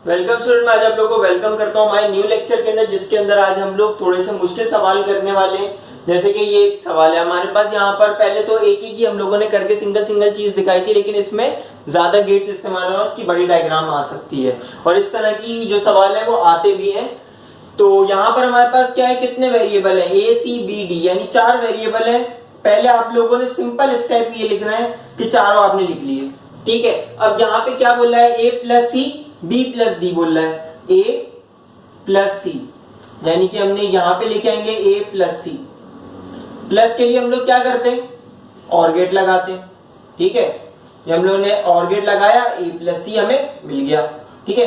Welcome student, मैं आज आप लोगों को वेलकम करता हूं हमारे न्यू लेक्चर के अंदर, जिसके अंदर आज हम लोग थोड़े से मुश्किल सवाल करने वाले हैं। जैसे कि ये एक सवाल है हमारे पास, यहाँ पर पहले तो एक ही की हम लोगों ने करके सिंगल सिंगल चीज दिखाई थी, लेकिन इसमें ज्यादा गेट्स इस्तेमाल हो उसकी बड़ी डायग्राम आ सकती है और इस तरह की जो सवाल है वो आते भी हैं। तो यहाँ पर हमारे पास क्या है, कितने वेरिएबल है, ए सी बी डी, यानी 4 वेरिएबल है। पहले आप लोगों ने सिंपल स्टेप ये लिखना है कि चारों आपने लिख लिए, ठीक है। अब यहाँ पे क्या बोल रहा है, A plus C B plus D बोल रहा है, ए प्लस सी, यानी कि हमने यहां पे लेके आएंगे ए प्लस सी। प्लस के लिए हम लोग क्या करते हैं, और गेट लगाते हैं, ठीक है। ये हम लोगों ने और गेट लगाया, ए प्लस सी हमें मिल गया, ठीक है।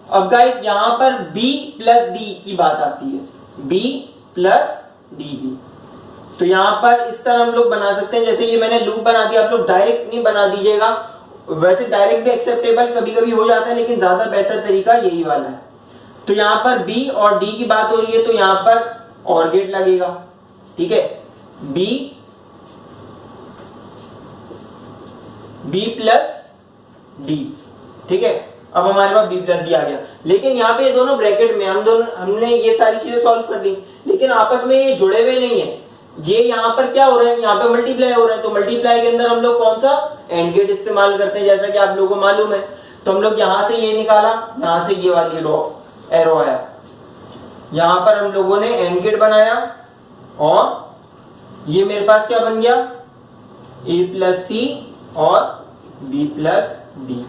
अब गाइस यहां पर बी प्लस डी की बात आती है, बी प्लस डी की। तो यहां पर इस तरह हम लोग बना सकते हैं, जैसे ये मैंने लूप बना दिया, आप लोग डायरेक्ट नहीं बना दीजिएगा, वैसे डायरेक्ट भी एक्सेप्टेबल कभी कभी हो जाता है, लेकिन ज्यादा बेहतर तरीका यही वाला है। तो यहां पर बी और डी की बात हो रही है, तो यहां पर और गेट लगेगा, ठीक है, बी प्लस डी, ठीक है। अब हमारे पास बी प्लस डी आ गया, लेकिन यहाँ पे ये दोनों ब्रैकेट में हमने ये सारी चीजें सॉल्व कर दी, लेकिन आपस में ये जुड़े हुए नहीं है। ये यहाँ पर क्या हो रहा है, यहाँ पे मल्टीप्लाई हो रहा है, तो मल्टीप्लाई के अंदर हम लोग कौन सा एंड गेट इस्तेमाल करते हैं, जैसा कि आप लोगों को मालूम है। तो हम लोग यहां से ये निकाला, यहां से ये वाली एरो आया, यहां पर हम लोगों ने एंड गेट बनाया और ये मेरे पास क्या बन गया, ए प्लस सी और बी प्लस डी।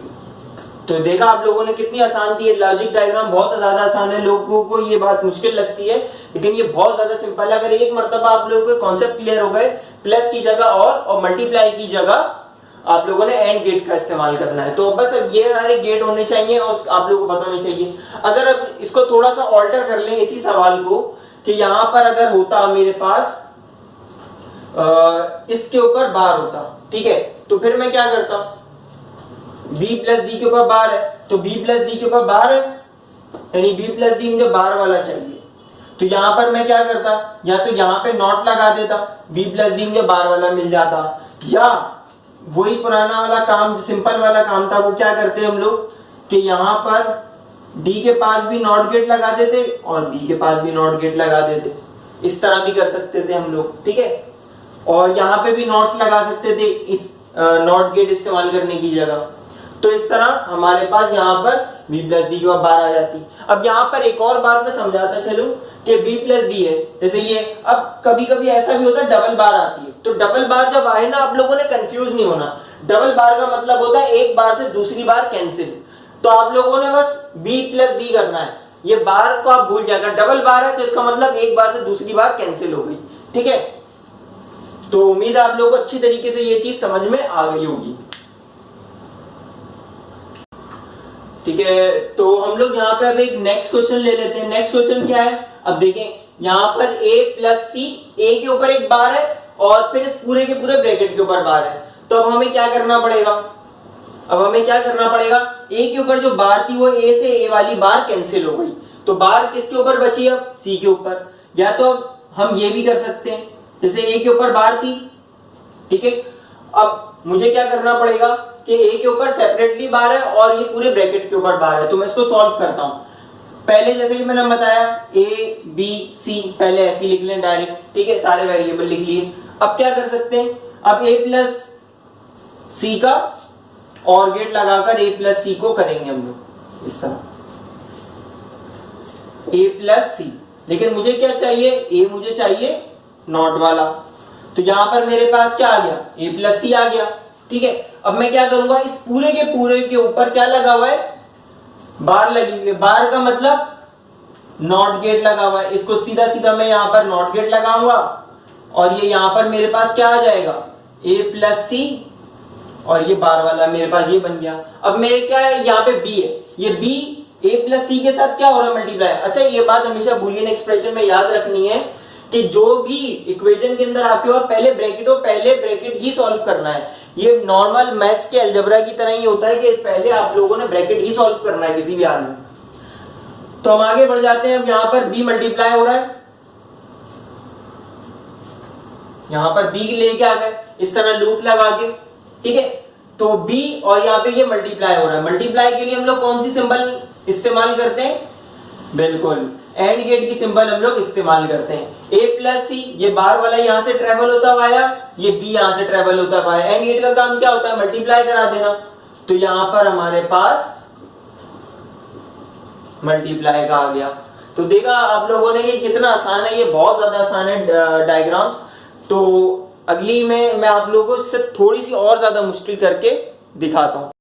तो देखा आप लोगों ने कितनी आसान थी ये लॉजिक डायग्राम, बहुत ज्यादा आसान है। लोगों को ये बात मुश्किल लगती है, लेकिन ये बहुत ज्यादा सिंपल है। अगर एक मर्तबा आप लोगों के कॉन्सेप्ट क्लियर हो गए, प्लस की जगह और मल्टीप्लाई की जगह आप लोगों ने एंड गेट का इस्तेमाल करना है। तो बस अब ये सारे गेट होने चाहिए और आप लोगों को पता होना चाहिए। अगर अब इसको थोड़ा सा ऑल्टर कर लें इसी सवाल को, कि यहां पर अगर होता मेरे पास इसके ऊपर बार होता, ठीक है, तो फिर मैं क्या करता, b प्लस डी के ऊपर बार है, तो b प्लस डी के ऊपर बार है, यानी b प्लस डी मुझे बार वाला चाहिए। तो यहां पर मैं क्या करता, या तो यहां पे नॉट लगा देता, b प्लस डी मुझे बार वाला मिल जाता, या वही पुराना वाला काम, सिंपल वाला काम था, वो क्या करते हम लोग कि यहां पर d के पास भी नॉट गेट लगा देते और b के पास भी नॉट गेट लगा देते। इस तरह भी कर सकते थे हम लोग, ठीक है। और यहां पे भी नॉट्स लगा सकते थे इस नॉट गेट इस्तेमाल करने की जगह। तो इस तरह हमारे पास यहाँ पर b प्लस डी की बार आ जाती। अब यहाँ पर एक और बात मैं समझाता चलूं कि b प्लस डी है, जैसे ये, अब कभी कभी ऐसा भी होता है डबल बार आती है, तो डबल बार जब आए ना, आप लोगों ने कंफ्यूज नहीं होना। डबल बार का मतलब होता है एक बार से दूसरी बार कैंसिल, तो आप लोगों ने बस b प्लस डी करना है, ये बार को आप भूल जाएगा। डबल बार है तो इसका मतलब एक बार से दूसरी बार कैंसिल हो गई, ठीक है। तो उम्मीद है आप लोगों को अच्छी तरीके से ये चीज समझ में आ गई होगी, ठीक है। तो हम लोग यहाँ पे अब एक नेक्स्ट क्वेश्चन ले लेते हैं। नेक्स्ट क्वेश्चन क्या है, अब देखें यहाँ पर a प्लस सी, ए के ऊपर एक बार है और फिर इस पूरे के पूरे ब्रैकेट के ऊपर बार है। तो अब हमें क्या करना पड़ेगा, अब हमें क्या करना पड़ेगा, a के ऊपर जो बार थी वो a से a वाली बार कैंसिल हो गई, तो बार किसके ऊपर बची, अब c के ऊपर। या तो अब हम ये भी कर सकते हैं, जैसे a के ऊपर बार थी, ठीक है, अब मुझे क्या करना पड़ेगा कि a के ऊपर सेपरेटली बार है और ये पूरे ब्रैकेट के ऊपर बार है। तो मैं इसको सॉल्व करता हूं। पहले जैसे कि मैंने बताया a b c, पहले ऐसे लिख लें डायरेक्ट, ठीक है, सारे वेरिएबल लिख लिए। अब क्या कर सकते हैं, अब a प्लस सी का और गेट लगाकर a प्लस सी को करेंगे हम लोग इस तरह, a प्लस सी। लेकिन मुझे क्या चाहिए, a मुझे चाहिए नॉट वाला, तो यहां पर मेरे पास क्या आ गया, a प्लस सी आ गया, ठीक है। अब मैं क्या करूंगा, इस पूरे के ऊपर क्या लगा हुआ है, बार लगी हुई है। बार का मतलब नॉट गेट लगा हुआ है, इसको सीधा सीधा मैं यहां पर नॉट गेट लगाऊंगा और ये यहां पर मेरे पास क्या आ जाएगा, a प्लस सी, और ये बार वाला मेरे पास ये बन गया। अब मेरे क्या है, यहाँ पे b है, ये b a प्लस सी के साथ क्या हो रहा है, मल्टीप्लाई। अच्छा, ये बात हमेशा बूलियन एक्सप्रेशन में याद रखनी है कि जो भी इक्वेशन के अंदर आपके पास पहले ब्रैकेट हो, पहले ब्रैकेट ही सॉल्व करना है। ये नॉर्मल मैथ्स के अलजेब्रा की तरह ही होता है कि पहले आप लोगों ने ब्रैकेट ही सॉल्व करना है किसी भी हाल में। तो हम आगे बढ़ जाते हैं। अब यहां पर b मल्टीप्लाई हो रहा है, यहां पर b लेके आ गए इस तरह लूप लगा के, ठीक है। तो b और यहाँ पे ये मल्टीप्लाई हो रहा है। मल्टीप्लाई के लिए हम लोग कौन सी सिंबल इस्तेमाल करते हैं? बिल्कुल, एंड गेट की सिंबल हम लोग इस्तेमाल करते हैं। ए प्लस सी, ये बार वाला यहां से ट्रेवल होता हुआ आया, ये बी यहां से ट्रेवल होता हुआ आया। एंड गेट का काम क्या होता है? मल्टीप्लाई करा देना। तो यहां पर हमारे पास मल्टीप्लाई का आ गया। तो देखा आप लोगों ने ये कितना आसान है, ये बहुत ज्यादा आसान है डायग्राम। तो अगली में मैं आप लोगों को इससे थोड़ी सी और ज्यादा मुश्किल करके दिखाता हूं।